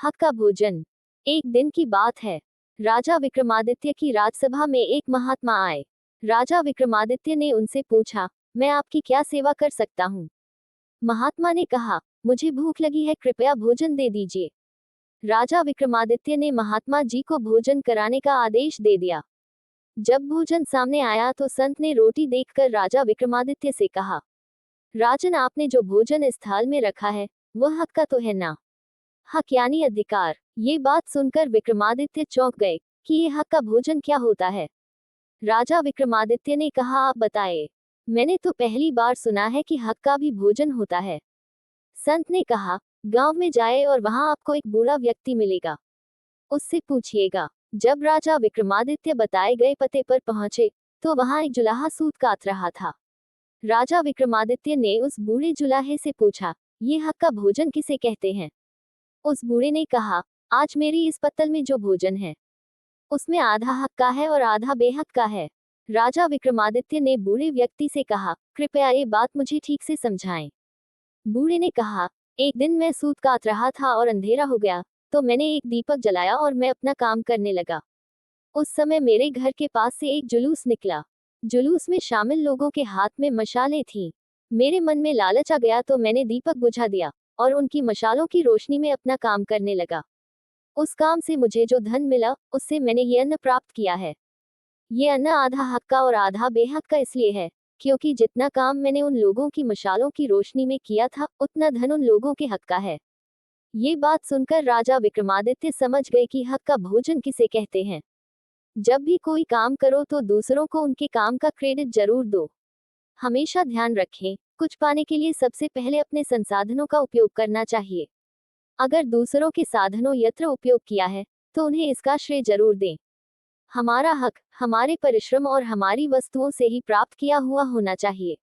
हक का भोजन। एक दिन की बात है। राजा विक्रमादित्य की राजसभा में एक महात्मा आए। राजा विक्रमादित्य ने उनसे पूछा, मैं आपकी क्या सेवा कर सकता हूँ? महात्मा ने कहा, मुझे भूख लगी है, कृपया भोजन दे दीजिए। राजा विक्रमादित्य ने महात्मा जी को भोजन कराने का आदेश दे दिया। जब भोजन सामने आया तो संत ने रोटी देखकर राजा विक्रमादित्य से कहा, राजन, आपने जो भोजन इस थाल में रखा है वह हक का तो है ना? हक यानी अधिकार। ये बात सुनकर विक्रमादित्य चौंक गए कि ये हक का भोजन क्या होता है। राजा विक्रमादित्य ने कहा, आप बताएं। मैंने तो पहली बार सुना है कि हक का भी भोजन होता है। संत ने कहा, गांव में जाए और वहां आपको एक बूढ़ा व्यक्ति मिलेगा, उससे पूछिएगा। जब राजा विक्रमादित्य बताए गए पते पर पहुंचे तो वहां एक जुलाहा सूत काट रहा था। राजा विक्रमादित्य ने उस बूढ़े जुलाहे से पूछा, ये हक का भोजन किसे कहते हैं? उस बूढ़े ने कहा, आज मेरी इस पत्तल में जो भोजन है उसमें आधा हक का है और आधा बेहक का है। राजा विक्रमादित्य ने बूढ़े व्यक्ति से कहा, कृपया ये बात मुझे ठीक से समझाएं। बूढ़े ने कहा, एक दिन मैं सूत काट रहा था और अंधेरा हो गया, तो मैंने एक दीपक जलाया और मैं अपना काम करने लगा। उस समय मेरे घर के पास से एक जुलूस निकला। जुलूस में शामिल लोगों के हाथ में मशालें थीं। मेरे मन में लालच आ गया तो मैंने दीपक बुझा दिया और उनकी मशालों की रोशनी में अपना काम करने लगा। उस काम से मुझे जो धन मिला उससे मैंने ये अन्न प्राप्त किया है। ये अन्न आधा हक का और आधा बेहक का इसलिए है क्योंकि जितना काम मैंने उन लोगों की मशालों की रोशनी में किया था उतना धन उन लोगों के हक का है। ये बात सुनकर राजा विक्रमादित्य समझ गए कि हक का भोजन किसे कहते हैं। जब भी कोई काम करो तो दूसरों को उनके काम का क्रेडिट जरूर दो। हमेशा ध्यान रखें, कुछ पाने के लिए सबसे पहले अपने संसाधनों का उपयोग करना चाहिए। अगर दूसरों के साधनों यंत्र उपयोग किया है तो उन्हें इसका श्रेय जरूर दें। हमारा हक हमारे परिश्रम और हमारी वस्तुओं से ही प्राप्त किया हुआ होना चाहिए।